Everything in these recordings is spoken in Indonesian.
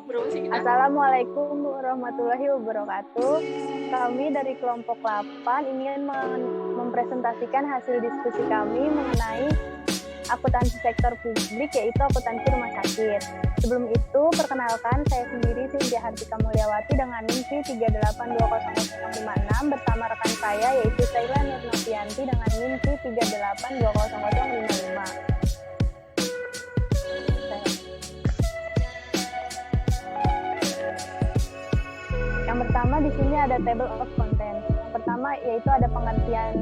Assalamualaikum warahmatullahi wabarakatuh. Kami dari kelompok 8 ingin mempresentasikan hasil diskusi kami mengenai akuntansi sektor publik, yaitu akuntansi rumah sakit. Sebelum itu, perkenalkan saya sendiri Cynthia Hartika Mulyawati dengan NIM 3820056 bersama rekan saya yaitu Saila Nurnovianti dengan NIM 3820055. Yang pertama di sini ada table of contents. Yang pertama yaitu ada pengertian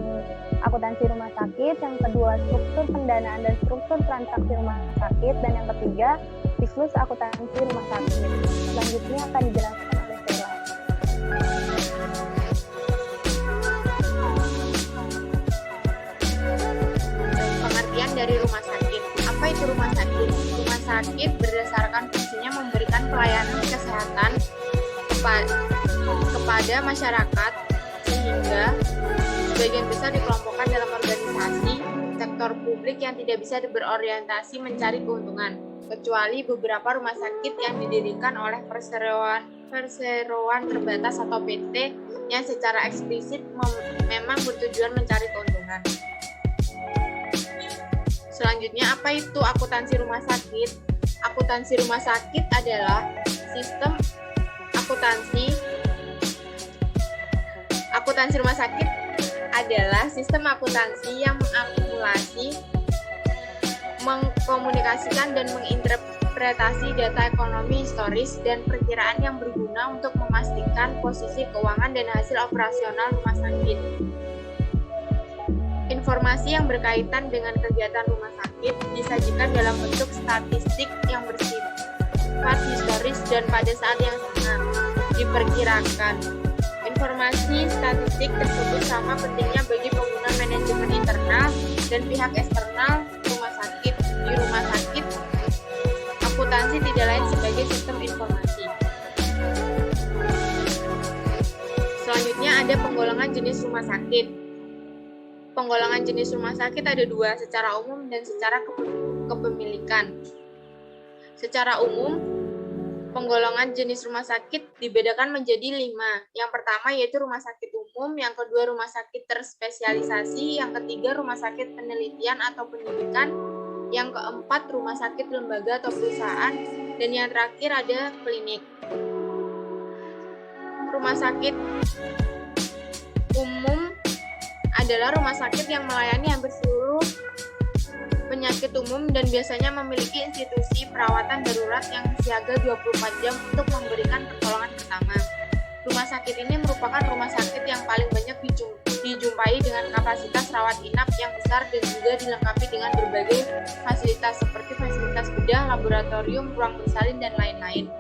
akuntansi rumah sakit, yang kedua struktur pendanaan dan struktur transaksi rumah sakit, dan yang ketiga siklus akuntansi rumah sakit. Selanjutnya akan dijelaskan oleh Stella. Pengertian dari rumah sakit. Apa itu rumah sakit? Rumah sakit berdasarkan fungsinya memberikan pelayanan kesehatan kepada masyarakat, sehingga sebagian besar dikelompokkan dalam organisasi sektor publik yang tidak bisa berorientasi mencari keuntungan, kecuali beberapa rumah sakit yang didirikan oleh perseroan terbatas atau PT yang secara eksplisit memang bertujuan mencari keuntungan. Selanjutnya, apa itu akuntansi rumah sakit? Akuntansi rumah sakit adalah sistem akuntansi rumah sakit adalah sistem akuntansi yang mengakumulasi, mengkomunikasikan dan menginterpretasi data ekonomi historis dan perkiraan yang berguna untuk memastikan posisi keuangan dan hasil operasional rumah sakit. Informasi yang berkaitan dengan kegiatan rumah sakit disajikan dalam bentuk statistik yang bersifat historis dan pada saat yang sama diperkirakan. Informasi statistik tersebut sama pentingnya bagi pengguna manajemen internal dan pihak eksternal rumah sakit. Di rumah sakit, akuntansi tidak lain sebagai sistem informasi. Selanjutnya ada penggolongan jenis rumah sakit. Penggolongan jenis rumah sakit ada dua, secara umum dan secara kepemilikan. Secara umum, penggolongan jenis rumah sakit dibedakan menjadi 5. Yang pertama yaitu rumah sakit umum, yang kedua rumah sakit terspesialisasi, yang ketiga rumah sakit penelitian atau pendidikan, yang keempat rumah sakit lembaga atau perusahaan, dan yang terakhir ada klinik. Rumah sakit umum adalah rumah sakit yang melayani hampir seluruh penyakit umum dan biasanya memiliki institusi perawatan darurat yang siaga 24 jam untuk memberikan pertolongan pertama. Rumah sakit ini merupakan rumah sakit yang paling banyak dijumpai dengan kapasitas rawat inap yang besar dan juga dilengkapi dengan berbagai fasilitas seperti fasilitas bedah, laboratorium, ruang bersalin, dan lain-lain.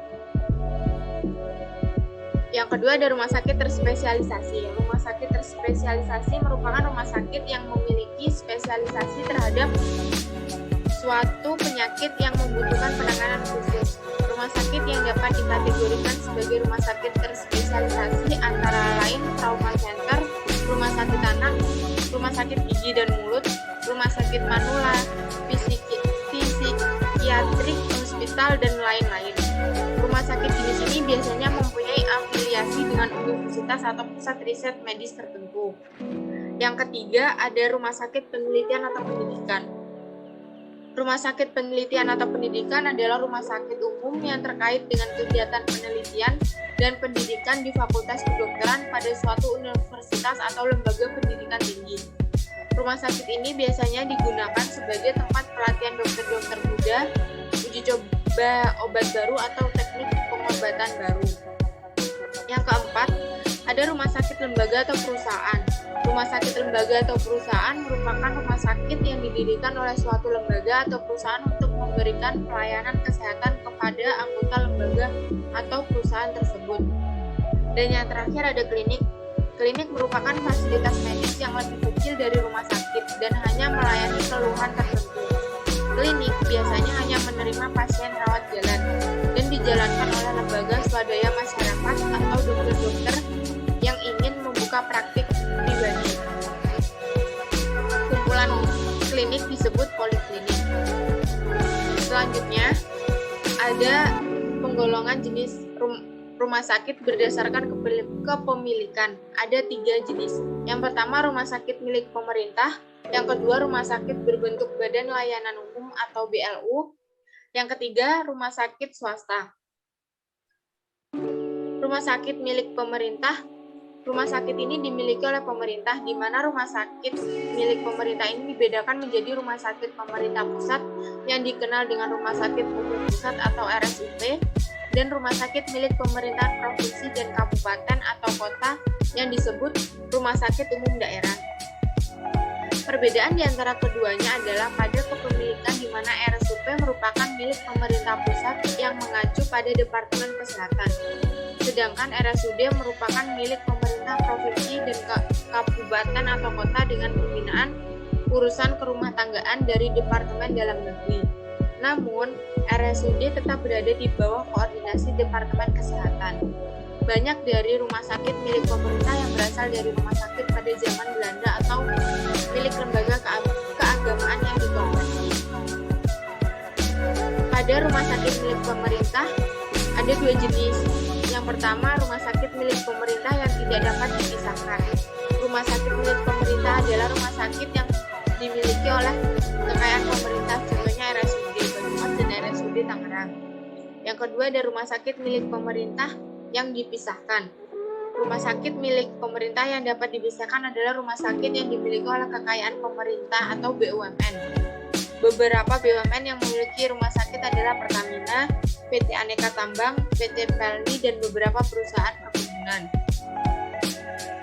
Yang kedua ada rumah sakit terspesialisasi. Rumah sakit terspesialisasi merupakan rumah sakit yang memiliki spesialisasi terhadap suatu penyakit yang membutuhkan penanganan khusus. Rumah sakit yang dapat dikategorikan sebagai rumah sakit terspesialisasi antara lain trauma center, rumah sakit anak, rumah sakit gigi dan mulut, rumah sakit manula, psikiatrik, hospital, dan lain-lain. Rumah sakit jenis ini biasanya mempunyai afiliasi dengan universitas atau pusat riset medis tertentu. Yang ketiga, ada rumah sakit penelitian atau pendidikan. Rumah sakit penelitian atau pendidikan adalah rumah sakit umum yang terkait dengan kegiatan penelitian dan pendidikan di Fakultas Kedokteran pada suatu universitas atau lembaga pendidikan tinggi. Rumah sakit ini biasanya digunakan sebagai tempat pelatihan dokter-dokter muda, uji coba obat baru atau teknik pengobatan baru. Yang keempat, ada rumah sakit lembaga atau perusahaan. Rumah sakit lembaga atau perusahaan merupakan rumah sakit yang didirikan oleh suatu lembaga atau perusahaan untuk memberikan pelayanan kesehatan kepada anggota lembaga atau perusahaan tersebut. Dan yang terakhir ada klinik. Klinik merupakan fasilitas medis yang lebih kecil dari rumah sakit dan hanya melayani keluhan tertentu. Klinik biasanya hanya menerima pasien rawat jalan dan dijalankan oleh lembaga swadaya masyarakat atau dokter-dokter yang ingin membuka praktik pribadi. Kumpulan klinik disebut poliklinik. Selanjutnya ada penggolongan jenis rumah sakit berdasarkan kepemilikan. Ada 3 jenis. Yang pertama, rumah sakit milik pemerintah. Yang kedua, rumah sakit berbentuk Badan Layanan Umum atau BLU. Yang ketiga, rumah sakit swasta. Rumah sakit milik pemerintah. Rumah sakit ini dimiliki oleh pemerintah, di mana rumah sakit milik pemerintah ini dibedakan menjadi rumah sakit pemerintah pusat yang dikenal dengan Rumah Sakit Umum Pusat atau RSUP, dan rumah sakit milik pemerintahan provinsi dan kabupaten atau kota yang disebut Rumah Sakit Umum Daerah. Perbedaan di antara keduanya adalah pada kepemilikan, di mana RSUP merupakan milik pemerintah pusat yang mengacu pada Departemen Kesehatan, sedangkan RSUD merupakan milik pemerintah provinsi dan kabupaten atau kota dengan pembinaan urusan kerumah tanggaan dari Departemen Dalam Negeri. Namun, RSUD tetap berada di bawah koordinasi Departemen Kesehatan. Banyak dari rumah sakit milik pemerintah yang berasal dari rumah sakit pada zaman Belanda atau milik lembaga keagamaan yang dikonversi. Pada rumah sakit milik pemerintah, ada 2 jenis. Yang pertama, rumah sakit milik pemerintah yang tidak dapat dipisahkan. Rumah sakit milik pemerintah adalah rumah sakit yang dimiliki oleh kekayaan pemerintah, contohnya RSUD Banyumas dan RSUD Tangerang. Yang kedua, ada rumah sakit milik pemerintah yang dipisahkan. Rumah sakit milik pemerintah yang dapat dipisahkan adalah rumah sakit yang dimiliki oleh kekayaan pemerintah atau BUMN. Beberapa BUMN yang memiliki rumah sakit adalah Pertamina, PT Aneka Tambang, PT Pelni, dan beberapa perusahaan perkebunan.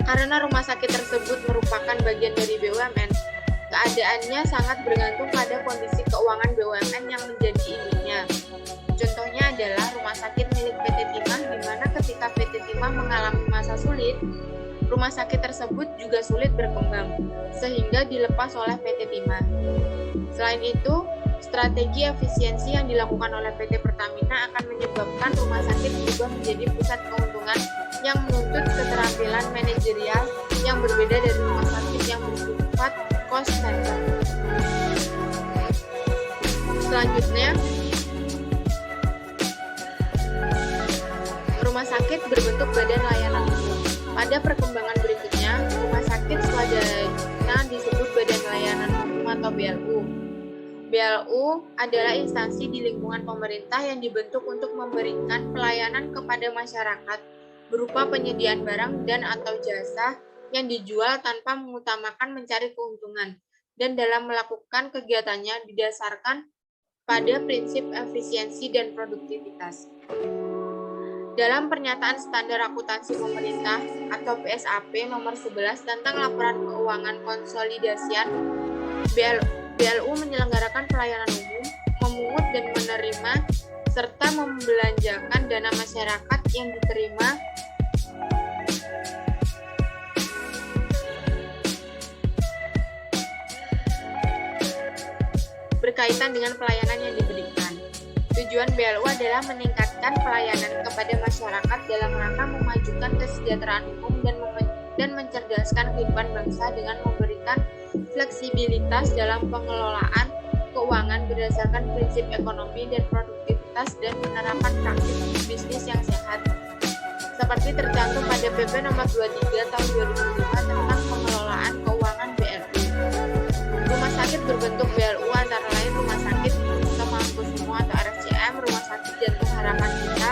Karena rumah sakit tersebut merupakan bagian dari BUMN, keadaannya sangat bergantung pada kondisi keuangan BUMN yang menjadi induknya. Contohnya adalah rumah sakit milik PT Timah, di mana ketika PT Timah mengalami masa sulit, rumah sakit tersebut juga sulit berkembang, sehingga dilepas oleh PT Timah. Selain itu, strategi efisiensi yang dilakukan oleh PT Pertamina akan menyebabkan rumah sakit berubah menjadi pusat keuntungan yang menuntut keterampilan manajerial yang berbeda dari rumah sakit yang bersifat cost center. Selanjutnya, rumah sakit berbentuk badan layanan umum. Pada perkembangan berikutnya, rumah sakit swadaya disebut badan layanan umum atau BLU. BLU adalah instansi di lingkungan pemerintah yang dibentuk untuk memberikan pelayanan kepada masyarakat berupa penyediaan barang dan atau jasa yang dijual tanpa mengutamakan mencari keuntungan, dan dalam melakukan kegiatannya didasarkan pada prinsip efisiensi dan produktivitas. Dalam pernyataan standar akuntansi pemerintah atau PSAP nomor 11 tentang laporan keuangan konsolidasian, BLU menyelenggarakan pelayanan umum, memungut dan menerima, serta membelanjakan dana masyarakat yang diterima berkaitan dengan pelayanan yang diberikan. Tujuan BLU adalah meningkatkan pelayanan kepada masyarakat dalam rangka memajukan kesejahteraan umum dan mencerdaskan kehidupan bangsa dengan memberikan fleksibilitas dalam pengelolaan keuangan berdasarkan prinsip ekonomi dan produktivitas dan penerapan praktik bisnis yang sehat, seperti tercantum pada PP nomor 23 tahun 2005 tentang pengelolaan keuangan BLU. Rumah sakit berbentuk BLU antara lain Rumah Sakit Mangkusumo atau RSCM, Rumah Sakit Jantung Harapan Kita,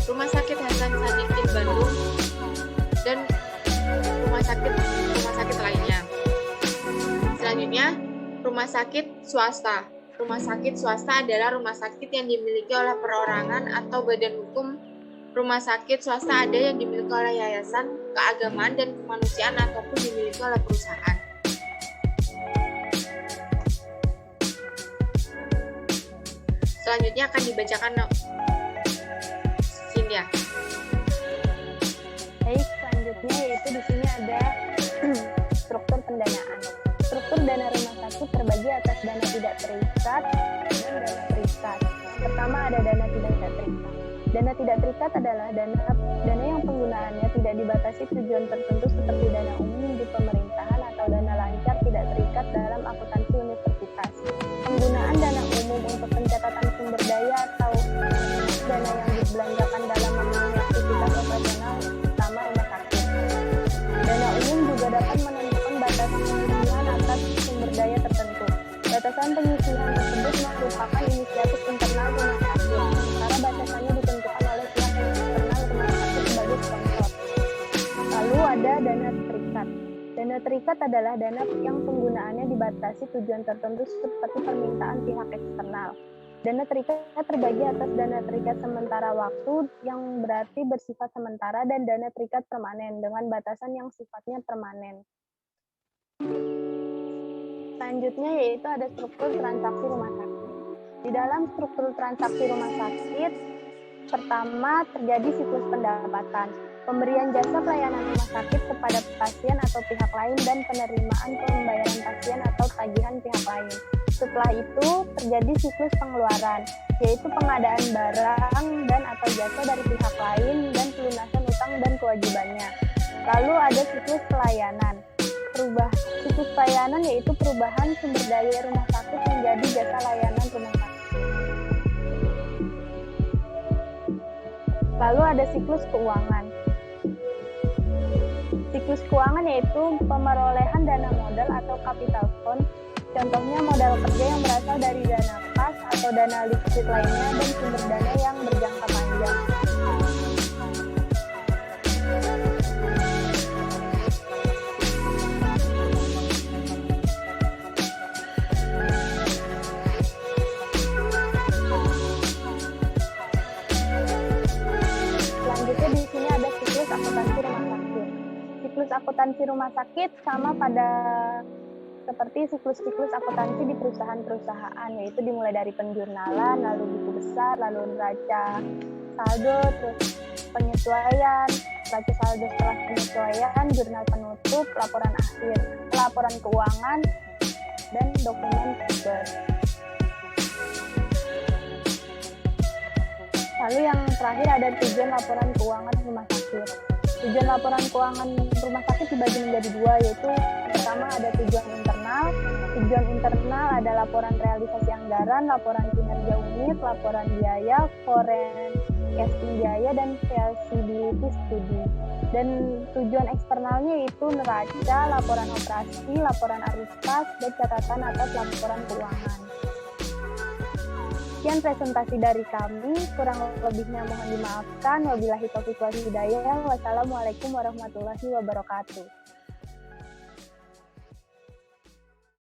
Rumah Sakit Hasan Sadikin Bandung, dan rumah sakit lainnya. Selanjutnya, rumah sakit swasta. Rumah sakit swasta adalah rumah sakit yang dimiliki oleh perorangan atau badan hukum. Rumah sakit swasta ada yang dimiliki oleh yayasan, keagamaan, dan kemanusiaan ataupun dimiliki oleh perusahaan. Selanjutnya akan dibacakan Cynthia. Baik, selanjutnya yaitu di sini ada struktur pendanaan. Struktur dana rumah sakit terbagi atas dana tidak terikat dan dana terikat. Yang pertama ada dana tidak terikat. Dana tidak terikat adalah dana yang penggunaannya tidak dibatasi tujuan tertentu seperti dana umum di pemerintahan atau dana lancar tidak terikat dalam akuntansi universitas. Penggunaan dana umum untuk pencatatan sumber daya atau dana yang Dana terikat adalah dana yang penggunaannya dibatasi tujuan tertentu seperti permintaan pihak eksternal. Dana terikat terbagi atas dana terikat sementara waktu yang berarti bersifat sementara dan dana terikat permanen dengan batasan yang sifatnya permanen. Selanjutnya yaitu ada struktur transaksi rumah sakit. Di dalam struktur transaksi rumah sakit, pertama terjadi siklus pendapatan, pemberian jasa pelayanan rumah sakit kepada pasien atau pihak lain dan penerimaan pembayaran pasien atau tagihan pihak lain. Setelah itu terjadi siklus pengeluaran, yaitu pengadaan barang dan atau jasa dari pihak lain dan pelunasan utang dan kewajibannya. Lalu ada siklus pelayanan. Siklus pelayanan yaitu perubahan sumber daya rumah sakit menjadi jasa layanan rumah sakit. Lalu ada siklus keuangan. Siklus keuangan yaitu pemerolehan dana modal atau capital fund. Contohnya modal kerja yang berasal dari dana kas atau dana liquid lainnya dan sumber dana yang berjangka panjang. Selanjutnya di sini ada siklus akuntansi rumah sakit. Siklus akuntansi rumah sakit sama pada seperti siklus-siklus akuntansi di perusahaan-perusahaan, yaitu dimulai dari penjurnalan, lalu buku besar, lalu neraca saldo, terus penyesuaian, neraca saldo setelah penyesuaian, jurnal penutup, laporan akhir, laporan keuangan, dan dokumen paper. Lalu yang terakhir ada tujuan laporan keuangan rumah sakit. Tujuan laporan keuangan rumah sakit dibagi menjadi dua, yaitu pertama ada tujuan internal. Tujuan internal ada laporan realisasi anggaran, laporan kinerja unit, laporan biaya, forecasting biaya, dan feasibility study. Dan tujuan eksternalnya yaitu neraca, laporan operasi, laporan arus kas, dan catatan atas laporan keuangan. Sekian presentasi dari kami, kurang lebihnya mohon dimaafkan. Wabillahi taufiq wal hidayah. Wassalamualaikum warahmatullahi wabarakatuh.